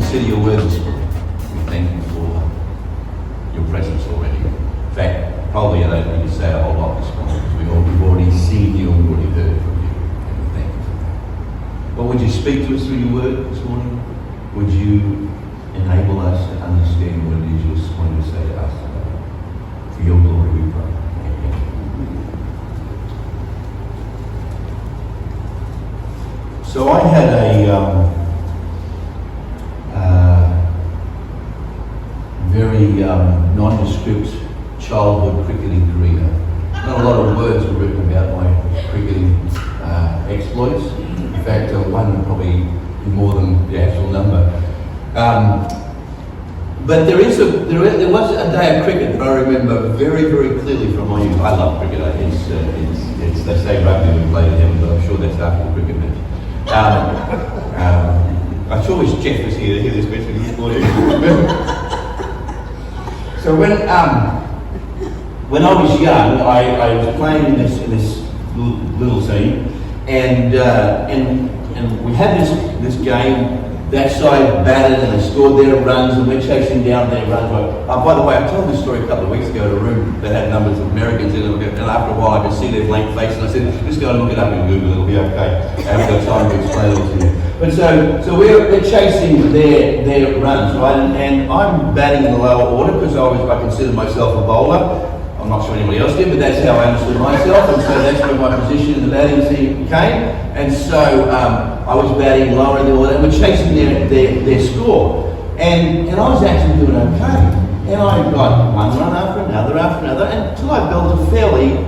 consider your word this morning. We thank you for your presence already. In fact, probably I don't need to say a whole lot this morning because we've already seen you and already heard from you. And we thank you for that. But would you speak to us through your word this morning? Would you enable us to understand what it is you're wanting to say to us today? For your glory we pray. So I had a very nondescript childhood cricketing career. Not a lot of words were written about my cricketing exploits. In fact, one would probably be more than the actual number. But there was a day of cricket that I remember very, very clearly from my youth. I love cricket. It's they say rugby we played him, but I'm sure that's after the cricket match. I sure wish Jeff was here to hear this question this morning. So when I was young, I was playing in this little team, and we had this game. That side batted and they scored their runs, and we're chasing down their runs. By the way, I told this story a couple of weeks ago at a room that had numbers of Americans in it, and after a while I could see their blank face, and I said, just go and look it up in Google, it'll be okay. I haven't got time to explain it all to you. But so we're chasing their runs, right? And I'm batting in the lower order because I consider myself a bowler. I'm not sure anybody else did, but that's how I understood myself, and so that's where my position in the batting team came. And so I was batting lower in the order, and we're chasing their score. And I was actually doing okay. And I got one run after another, until I built a fairly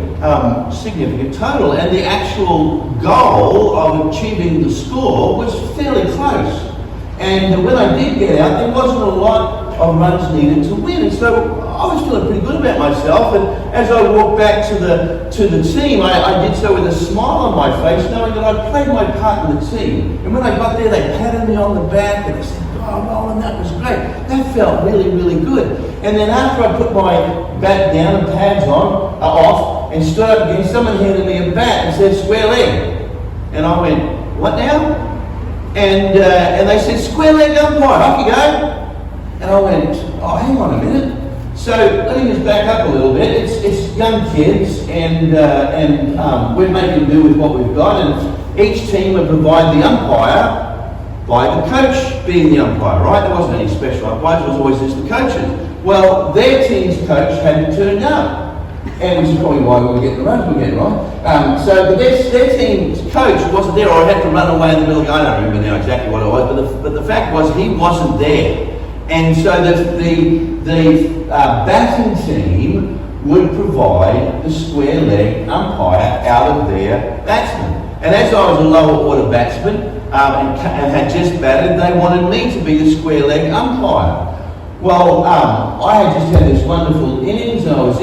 significant total. And the actual goal of achieving the score was fairly close. And when I did get out, there wasn't a lot of runs needed to win. And so I was feeling pretty good about myself. And as I walked back to the team, I did so with a smile on my face, knowing that I'd played my part in the team. And when I got there, they patted me on the back and they said, "Oh, Roland, that was great." That felt really, really good. And then after I put my bat down and pads off, and stood up again, someone handed me a bat and said, "Square leg." And I went, "What now?" And they said, "Square leg umpire, off you go." And I went, "Oh, hang on a minute." So let me just back up a little bit. It's young kids, and we're making do with what we've got, and each team would provide the umpire by the coach being the umpire, right? There wasn't any special umpires, it was always just the coaches. Well, their team's coach hadn't turned up, and which is probably why we were getting the runs we were getting, right? So their team's coach wasn't there, or I had to run away in the middle of the game. I don't remember now exactly what it was, but the fact was he wasn't there. And so the batting team would provide the square leg umpire out of their batsman. And as I was a lower order batsman and had just batted, they wanted me to be the square leg umpire. Well, I had just had this wonderful innings, and I was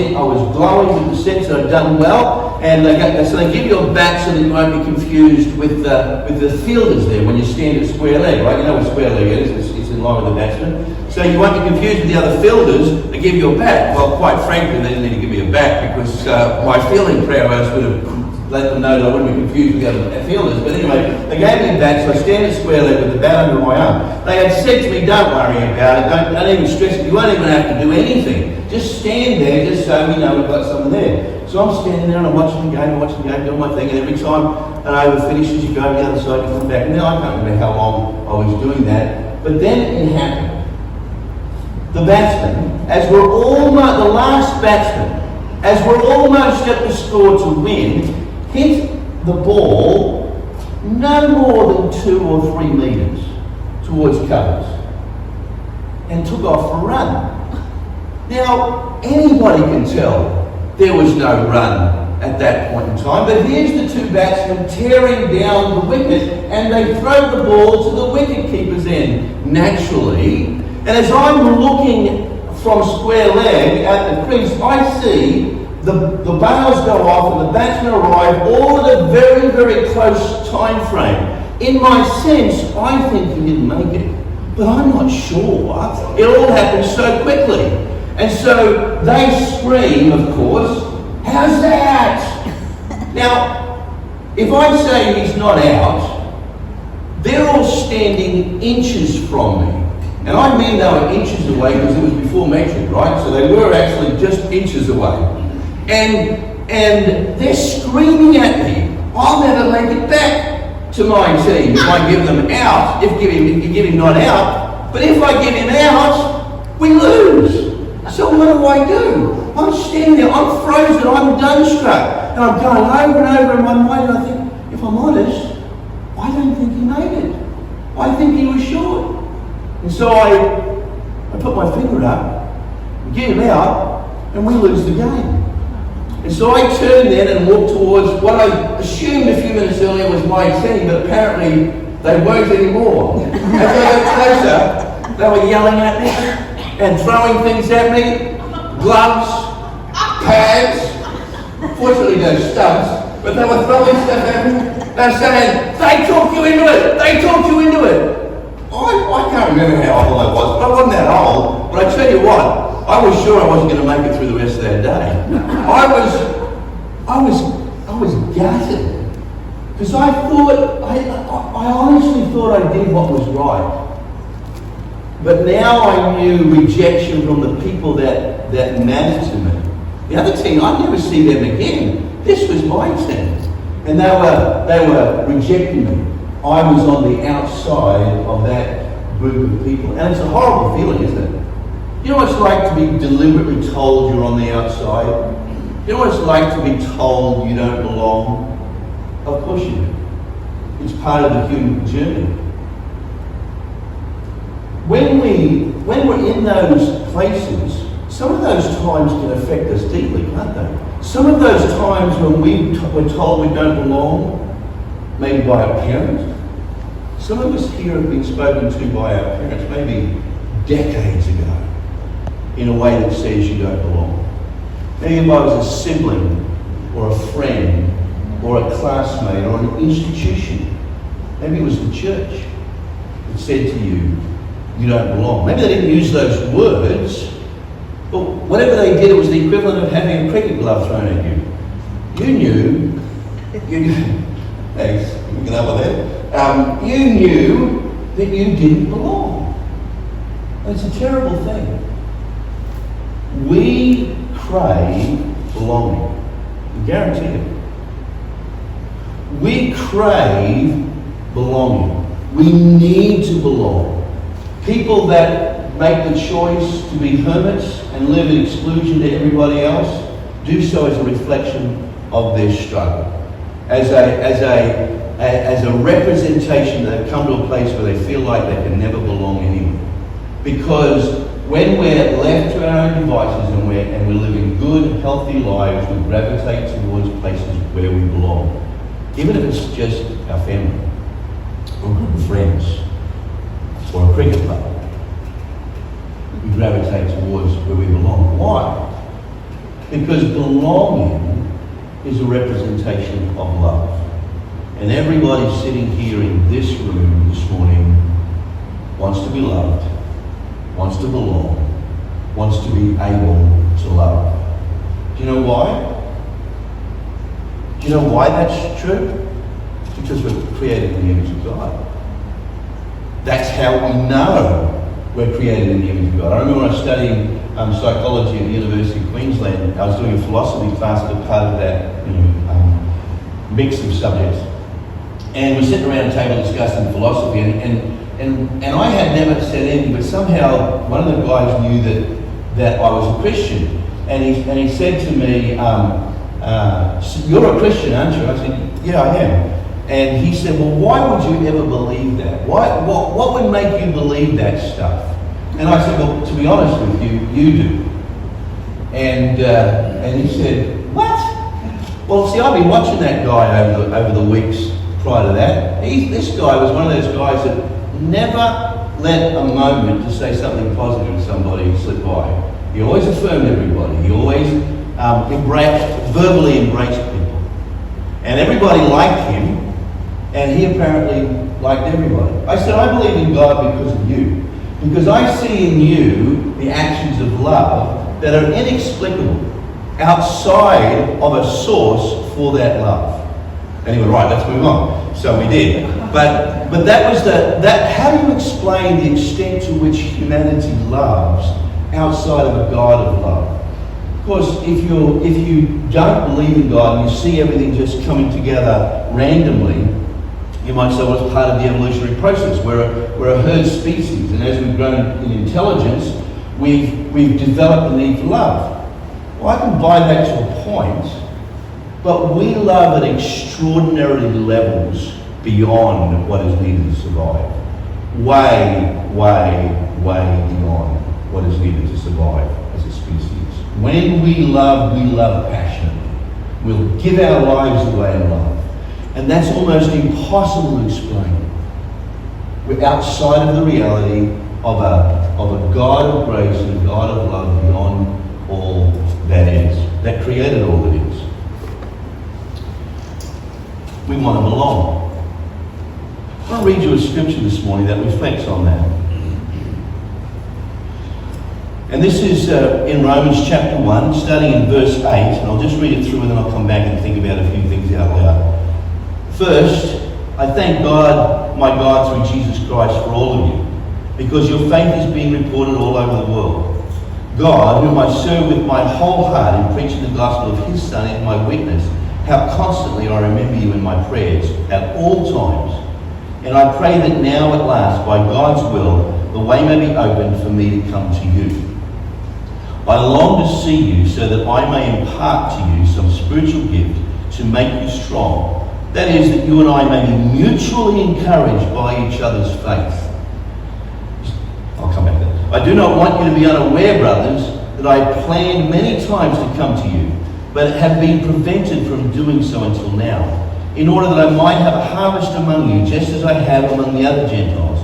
glowing with the sense that I'd done well, and so they give you a bat so that you won't be confused with the fielders there when you stand at square leg, right? You know what square leg is, it's in line with the batsman. So you won't be confused with the other fielders. They give you a bat. Well, quite frankly, they didn't need to give me a bat because my fielding prowess would have let them know that I wouldn't be confused with the other fielders. But anyway, they gave me a bat, so I stand at square leg with the bat under my arm. They had said to me, "Don't worry about it, don't even stress it, you won't even have to do anything. Just stand there, just so we know we've got someone there." So I'm standing there and I'm watching the game, doing my thing, and every time an over finishes, you go to the other side, you come back. Now I can't remember how long I was doing that, but then it happened. The batsman, as we're almost, the last batsman, as we're almost at the score to win, hit the ball no more than 2 or 3 metres towards covers and took off for a run. Now, anybody can tell there was no run at that point in time, but here's the 2 batsmen tearing down the wicket, and they throw the ball to the wicket keeper's end, naturally. And as I'm looking from square leg at the crease, I see the bails go off and the batsmen arrive all at a very, very close time frame. In my sense, I think he didn't make it, but I'm not sure. It all happened so quickly. And so they scream, of course, "How's that?" Now, if I say he's not out, they're all standing inches from me. And I mean they were inches away because it was before metric, right? So they were actually just inches away. And they're screaming at me, I'll never make it back to my team if I give them out, if you give him not out. But if I give him out, we lose. So what do? I'm standing there, I'm frozen, I'm dumbstruck. And I'm going over and over in my mind, and I think, if I'm honest, I don't think he made it. I think he was short. And so I put my finger up, get him out, and we lose the game. And so I turned then and walked towards what I assumed a few minutes earlier was my team, but apparently they weren't anymore. As I got closer, they were yelling at me and throwing things at me, gloves, pads, fortunately no studs, but they were throwing stuff at me. They were saying, they talked you into it, they talked you into it. I can't remember how old I was, but I wasn't that old. But I tell you what, I was sure I wasn't going to make it through the rest of that day. I was gutted. Because I thought, I honestly thought I did what was right. But now I knew rejection from the people that mattered to me. The other team, I'd never see them again. This was my team. And they were rejecting me. I was on the outside of that group of people. And it's a horrible feeling, isn't it? You know what it's like to be deliberately told you're on the outside? You know what it's like to be told you don't belong? Of course you do. It's part of the human journey. When we're in those places, some of those times can affect us deeply, can't they? Some of those times when we're told we don't belong, maybe by a parent. Some of us here have been spoken to by our parents maybe decades ago in a way that says you don't belong. Maybe it was a sibling or a friend or a classmate or an institution. Maybe it was the church that said to you, you don't belong. Maybe they didn't use those words, but whatever they did, it was the equivalent of having a cricket glove thrown at you. You knew, thanks, we can have that. You knew that you didn't belong. And it's a terrible thing. We crave belonging. I guarantee it. We crave belonging. We need to belong. People that make the choice to be hermits and live in exclusion to everybody else do so as a reflection of their struggle. As a representation that they've come to a place where they feel like they can never belong anywhere. Because when we're left to our own devices and we're living good, healthy lives, we gravitate towards places where we belong. Even if it's just our family, or a group of friends, or a cricket club. We gravitate towards where we belong. Why? Because belonging is a representation of love. And everybody sitting here in this room this morning wants to be loved, wants to belong, wants to be able to love. Do you know why? Do you know why that's true? Because we're created in the image of God. That's how we know we're created in the image of God. I remember when I was studying psychology at the University of Queensland, I was doing a philosophy class as a part of that mix of subjects. And we're sitting around a table discussing philosophy, and I had never said anything, but somehow one of the guys knew that I was a Christian. And he said to me, you're a Christian, aren't you? I said, yeah, I am. And he said, well, why would you ever believe that? What would make you believe that stuff? And I said, well, to be honest with you, you do. And he said, what? Well, see, I've been watching that guy over the weeks prior to that. This guy was one of those guys that never let a moment to say something positive to somebody slip by. He always affirmed everybody. He always verbally embraced people. And everybody liked him. And he apparently liked everybody. I said, I believe in God because of you. Because I see in you the actions of love that are inexplicable, outside of a source for that love. And he went, right, let's move on. So we did. But that was that. How do you explain the extent to which humanity loves outside of a God of love? Of course, if you don't believe in God and you see everything just coming together randomly, you might say, well, it's part of the evolutionary process. We're a herd species, and as we've grown in intelligence, we've developed the need for love. Well, I can buy that to a point, but we love at extraordinary levels beyond what is needed to survive. Way, way, way beyond what is needed to survive as a species. When we love passionately. We'll give our lives away in love. And that's almost impossible to explain. We're outside of the reality of a God of grace and a God of love beyond all that is, that created all that is. We want to belong. I want to read you a scripture this morning that reflects on that. And this is in Romans chapter 1, starting in verse 8. And I'll just read it through and then I'll come back and think about a few things out loud. First, I thank God, my God, through Jesus Christ for all of you, because your faith is being reported all over the world. God, whom I serve with my whole heart in preaching the gospel of his Son, is my witness, how constantly I remember you in my prayers at all times. And I pray that now at last, by God's will, the way may be opened for me to come to you. I long to see you so that I may impart to you some spiritual gift to make you strong. That is, that you and I may be mutually encouraged by each other's faith. I'll come back to that. I do not want you to be unaware, brothers, that I planned many times to come to you, but have been prevented from doing so until now, in order that I might have a harvest among you, just as I have among the other Gentiles.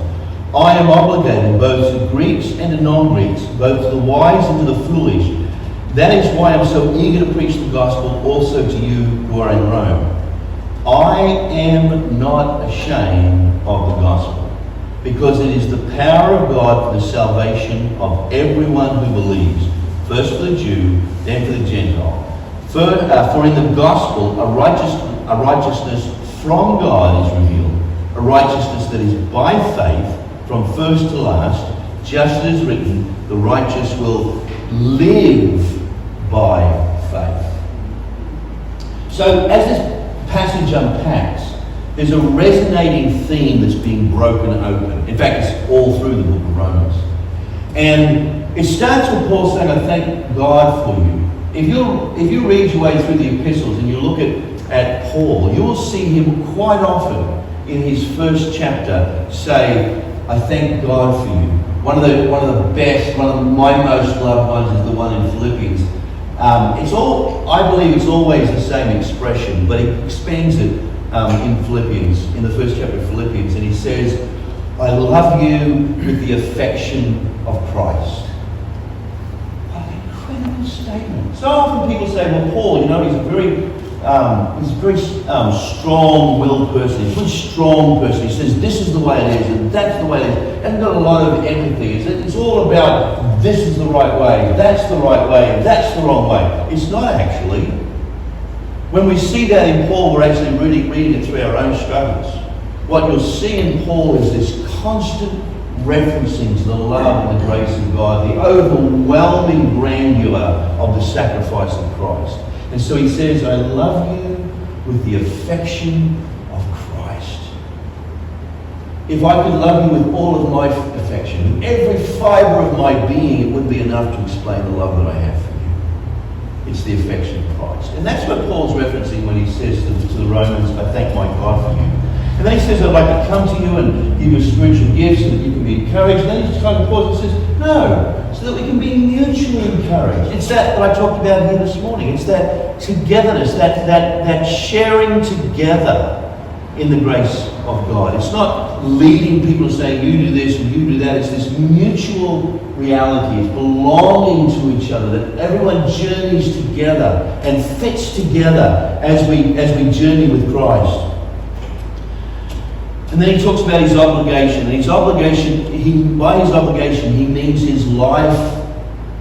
I am obligated both to Greeks and to non-Greeks, both to the wise and to the foolish. That is why I'm so eager to preach the gospel also to you who are in Rome. I am not ashamed of the gospel, because it is the power of God for the salvation of everyone who believes, first for the Jew, then for the Gentile. For in the gospel a righteousness from God is revealed, a righteousness that is by faith from first to last, just as written, the righteous will live by faith. So as this passage unpacks, there's a resonating theme that's being broken open. In fact, it's all through the book of Romans. And it starts with Paul saying, I thank God for you. If you read your way through the epistles and you look at Paul, you will see him quite often in his first chapter say, I thank God for you. One of the best, one of my most loved ones is the one in Philippians. I believe it's always the same expression, but he expands it in Philippians, in the first chapter of Philippians, and he says, I love you with the affection of Christ. What an incredible statement. So often people say, well, Paul, he's a very strong-willed person. He's a very strong person. He says, this is the way it is, and that's the way it is. And got a lot of everything. It's all about, this is the right way, that's the right way, and that's the wrong way. It's not actually. When we see that in Paul, we're actually reading it through our own struggles. What you'll see in Paul is this constant referencing to the love and the grace of God, the overwhelming grandeur of the sacrifice of Christ. And so he says, I love you with the affection of Christ. If I could love you with all of my affection, with every fibre of my being, it wouldn't be enough to explain the love that I have for you. It's the affection of Christ. And that's what Paul's referencing when he says to the Romans, I thank my God for you. And then he says, I'd like to come to you and give you spiritual gifts so that you can be encouraged. And then he just kind of pauses and says, no, so that we can be mutually encouraged. It's that I talked about here this morning. It's that togetherness, that sharing together in the grace of God. It's not leading people to say, you do this and you do that. It's this mutual reality. It's belonging to each other, that everyone journeys together and fits together as we journey with Christ. And then he talks about his obligation. And by his obligation, he means his life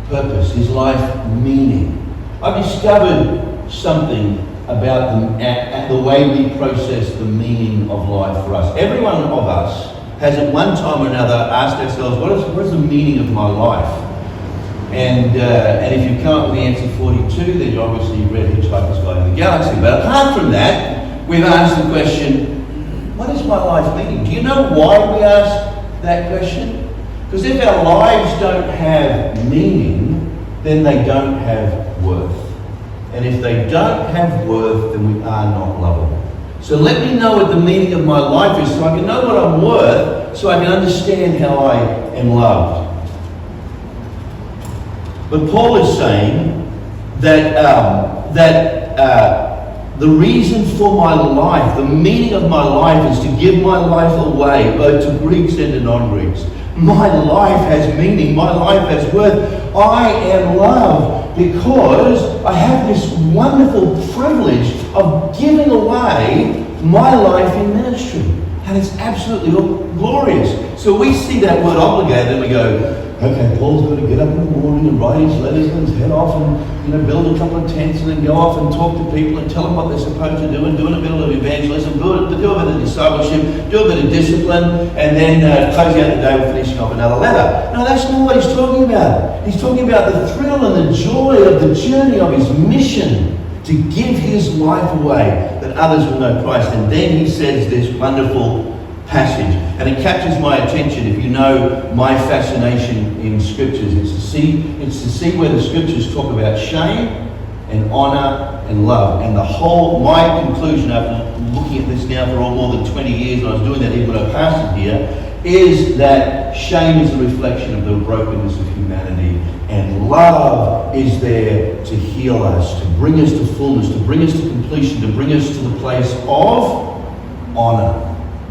purpose, his life meaning. I've discovered something about the way we process the meaning of life for us. Every one of us has at one time or another asked ourselves, what is the meaning of my life? And if you come up with the answer 42, then you obviously read Hitchhiker's Guide to the Galaxy. But apart from that, we've asked the question, what is my life meaning? Do you know why we ask that question? Because if our lives don't have meaning, then they don't have worth. And if they don't have worth, then we are not lovable. So let me know what the meaning of my life is so I can know what I'm worth, so I can understand how I am loved. But Paul is saying that the reason for my life, the meaning of my life, is to give my life away, both to Greeks and to non-Greeks. My life has meaning. My life has worth. I am loved because I have this wonderful privilege of giving away my life in ministry. And it's absolutely glorious. So we see that word obligated and we go, okay, Paul's got to get up in the morning and write his letters and head off and build a couple of tents and then go off and talk to people and tell them what they're supposed to do and do a bit of evangelism, do a bit of discipleship, do a bit of discipline, and then close out the day with finishing off another letter. No, that's not what he's talking about. He's talking about the thrill and the joy of the journey of his mission to give his life away that others will know Christ. And then he says this wonderful passage, and it captures my attention. If you know my fascination in scriptures, it's to see where the scriptures talk about shame and honor and love. And my conclusion after looking at this now for more than 20 years, and I was doing that even when I pastored here, is that shame is a reflection of the brokenness of humanity, and love is there to heal us, to bring us to fullness, to bring us to completion, to bring us to the place of honor.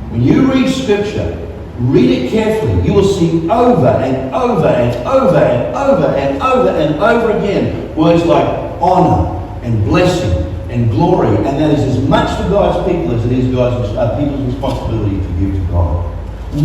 When you read scripture, read it carefully. You will see over and over and over and over and over and over again words like honor and blessing and glory, and that is as much for God's people as it is people's responsibility to give to God.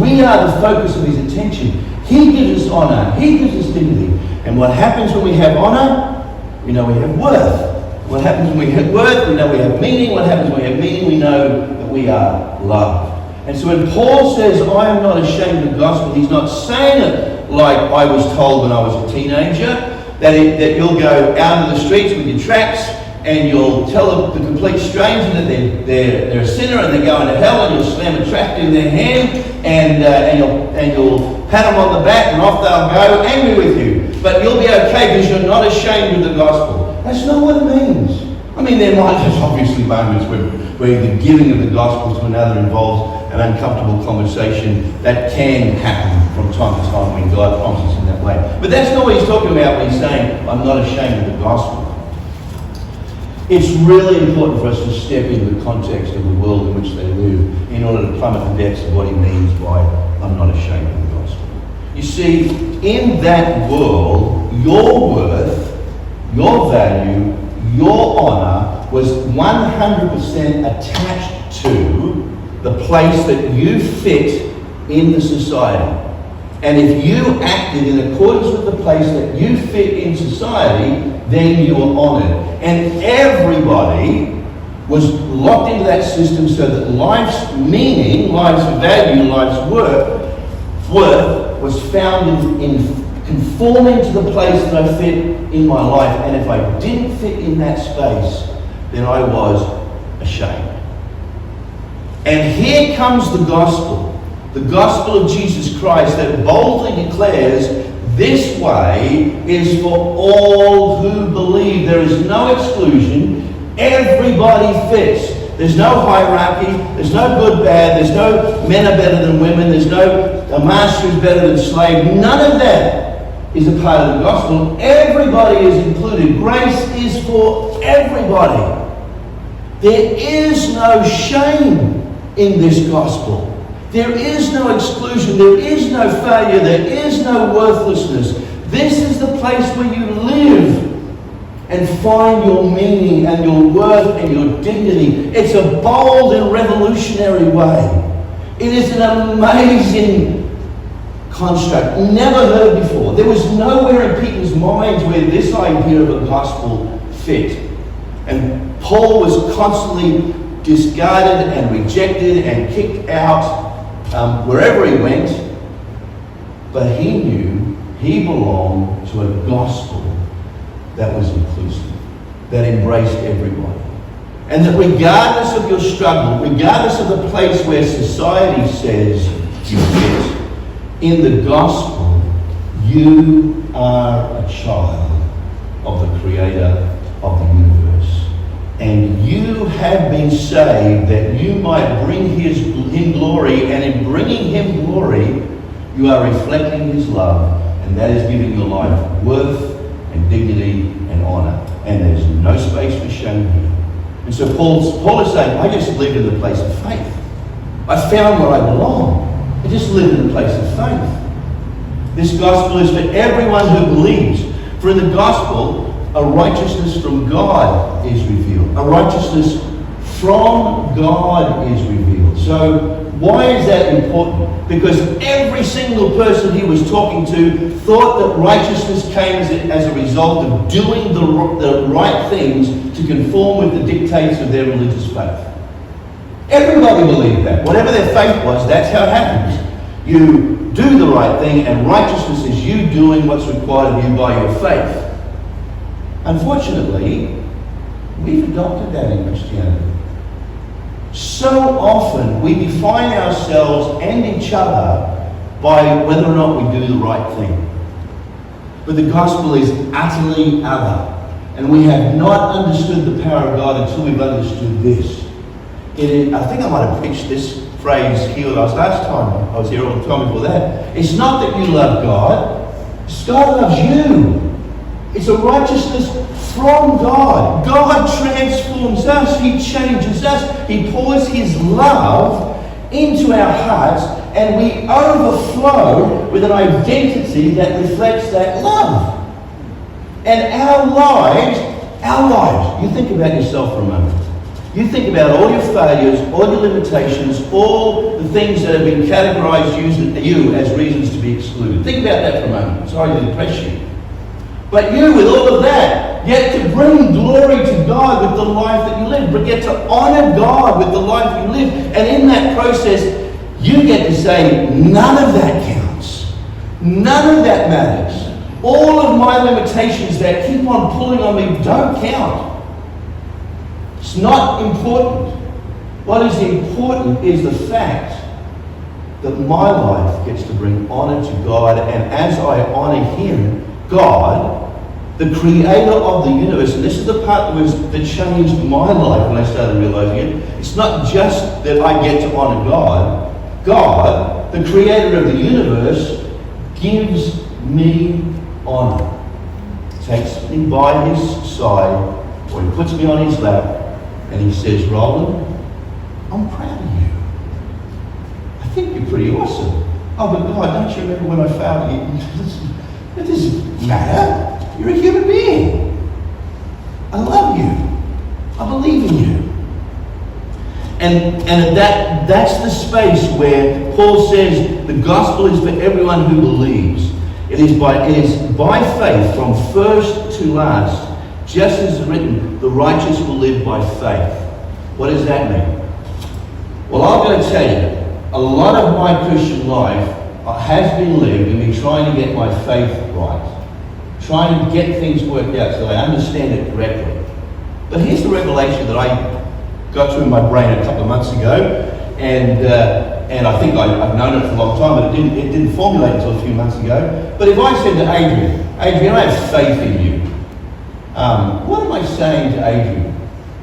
We are the focus of his attention. He gives us honor. He gives us dignity. And what happens when we have honor? We know we have worth. What happens when we have worth? We know we have meaning. What happens when we have meaning? We know that we are loved. And so when Paul says, I am not ashamed of the gospel, he's not saying it like I was told when I was a teenager, that you'll go out into the streets with your tracts and you'll tell the complete stranger that they're a sinner and they're going to hell, and you'll slam a tract in their hand and you'll pat them on the back and off they'll go, angry with you. But you'll be okay because you're not ashamed of the gospel. That's not what it means. I mean, there might be obviously moments where the giving of the gospel to another involves an uncomfortable conversation. That can happen from time to time when God prompts us in that way. But that's not what he's talking about when he's saying, I'm not ashamed of the gospel. It's really important for us to step into the context of the world in which they live in order to plummet the depths of what he means by I'm not ashamed of the gospel. You see, in that world, your worth, your value, your honor was 100% attached to the place that you fit in the society. And if you acted in accordance with the place that you fit in society, then you were honored. And everybody was locked into that system so that life's meaning, life's value, life's worth was found in conforming to the place that I fit in my life. And if I didn't fit in that space, then I was ashamed. And here comes the gospel of Jesus Christ that boldly declares this way is for all who believe. There is no exclusion. Everybody fits. There's no hierarchy. There's no good, bad. There's no men are better than women. There's no a master is better than slave. None of that is a part of the gospel. Everybody is included. Grace is for everybody. There is no shame in this gospel. There is no exclusion. There is no failure. There is no worthlessness. This is the place where you live and find your meaning and your worth and your dignity. It's a bold and revolutionary way. It is an amazing construct, never heard before. There was nowhere in people's minds where this idea of a gospel fit. And Paul was constantly discarded and rejected and kicked out wherever he went. But he knew he belonged to a gospel that was inclusive, that embraced everybody. And that regardless of your struggle, regardless of the place where society says you fit, in the gospel, you are a child of the Creator of the universe. And you have been saved that you might bring Him glory, and in bringing Him glory, you are reflecting His love, and that is giving your life worth and dignity and honour. And there's no space for shame here. And so Paul is saying, I just live in the place of faith. I found where I belong. I just live in the place of faith. This gospel is for everyone who believes. For in the gospel, a righteousness from God is revealed. A righteousness from God is revealed. So why is that important? Because every single person he was talking to thought that righteousness came as a result of doing the right things to conform with the dictates of their religious faith. Everybody believed that. Whatever their faith was, that's how it happens. You do the right thing, and righteousness is you doing what's required of you by your faith. Unfortunately, we've adopted that in Christianity. So often we define ourselves and each other by whether or not we do the right thing. But the gospel is utterly other. And we have not understood the power of God until we've understood this. I think I might have preached this phrase here last time. I was here all the time before that. It's not that you love God. It's God loves you. It's a righteousness from God. God transforms us. He changes us. He pours His love into our hearts, and we overflow with an identity that reflects that love. And our lives, you think about yourself for a moment. You think about all your failures, all your limitations, all the things that have been categorized you as reasons to be excluded. Think about that for a moment. Sorry to depress you. But you, with all of that, get to bring glory to God with the life that you live. But get to honor God with the life you live. And in that process, you get to say, none of that counts. None of that matters. All of my limitations that keep on pulling on me don't count. It's not important. What is important is the fact that my life gets to bring honor to God. And as I honor Him, God, the Creator of the universe, and this is the part that changed my life when I started realizing it. It's not just that I get to honor God. God, the Creator of the universe, gives me honor. Takes me by His side, or He puts me on His lap, and He says, Roland, I'm proud of you. I think you're pretty awesome. Oh, but God, don't you remember when I failed you? It doesn't matter. You're a human being. I love you. I believe in you. And that's the space where Paul says the gospel is for everyone who believes. It is by faith from first to last. Just as written, the righteous will live by faith. What does that mean? Well, I'm going to tell you, a lot of my Christian life has been lived in me trying to get my faith right. Trying to get things worked out so I understand it correctly. But here's the revelation that I got to in my brain a couple of months ago, and I think I've known it for a long time, but it didn't formulate until a few months ago. But if I said to Adrian, I have faith in you, what am I saying to Adrian?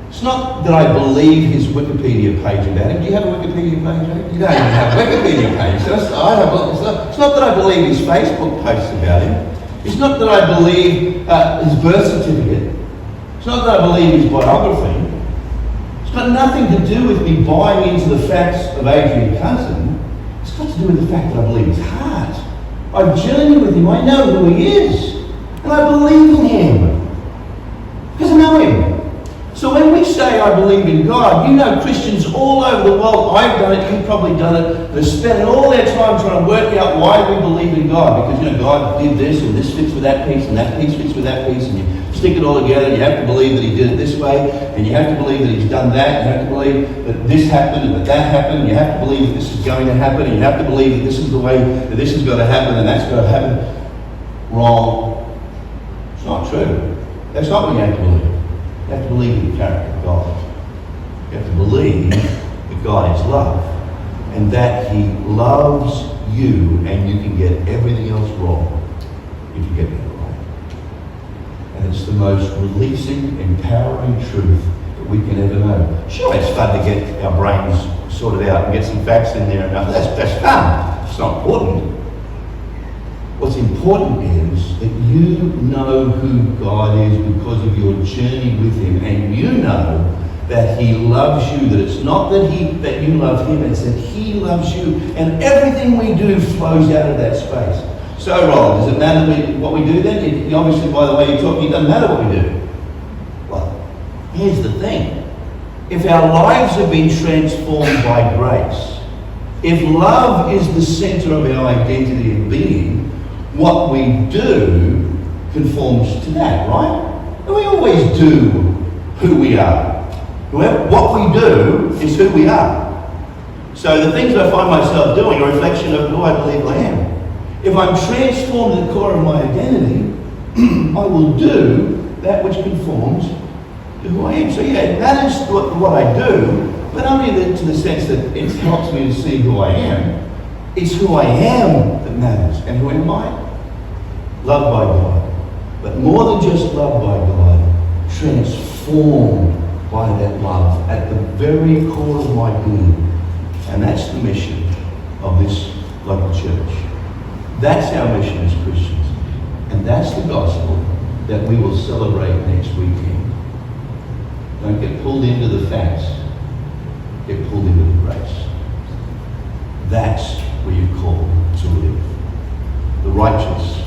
It's not that I believe his Wikipedia page about him. Do you have a Wikipedia page, Adrian? You don't even have a Wikipedia page. It's not that I believe his Facebook posts about him. It's not that I believe his birth certificate. It's not that I believe his biography. It's got nothing to do with me buying into the facts of Adrian Cousin. It's got to do with the fact that I believe his heart. I've journeyed with him. I know who he is. And I believe in him. Because I know him. So when we say I believe in God, you know Christians all over the world, I've done it, you've probably done it, they're spending all their time trying to work out why we believe in God. Because, you know, God did this, and this fits with that piece, and that piece fits with that piece, and you stick it all together. You have to believe that he did it this way, and you have to believe that he's done that. You have to believe that this happened and that happened. You have to believe that this is going to happen, and you have to believe that this is the way that this has got to happen, and that's got to happen. Wrong. It's not true. That's not what you have to believe. You have to believe in the character of God. You have to believe that God is love, and that he loves you, and you can get everything else wrong if you get that right. And it's the most releasing, empowering truth that we can ever know. Sure, it's fun to get our brains sorted out and get some facts in there, and that's fun. It's not important. What's important is that you know who God is because of your journey with him, and you know that he loves you, that it's not that you love him, it's that he loves you, and everything we do flows out of that space. So, Roland, does it matter what we do then? Obviously, by the way you're talking, it doesn't matter what we do. Well, here's the thing. If our lives have been transformed by grace, if love is the center of our identity and being, what we do conforms to that, right? And we always do who we are. What we do is who we are. So the things I find myself doing are a reflection of who I believe I am. If I'm transformed at the core of my identity, I will do that which conforms to who I am. So yeah, it matters what I do, but only to the sense that it helps me to see who I am. It's who I am that matters. And who am I? Loved by God. But more than just loved by God, transformed by that love at the very core of my being. And that's the mission of this local church. That's our mission as Christians. And that's the gospel that we will celebrate next weekend. Don't get pulled into the facts. Get pulled into the grace. That's where you're called to live. The righteous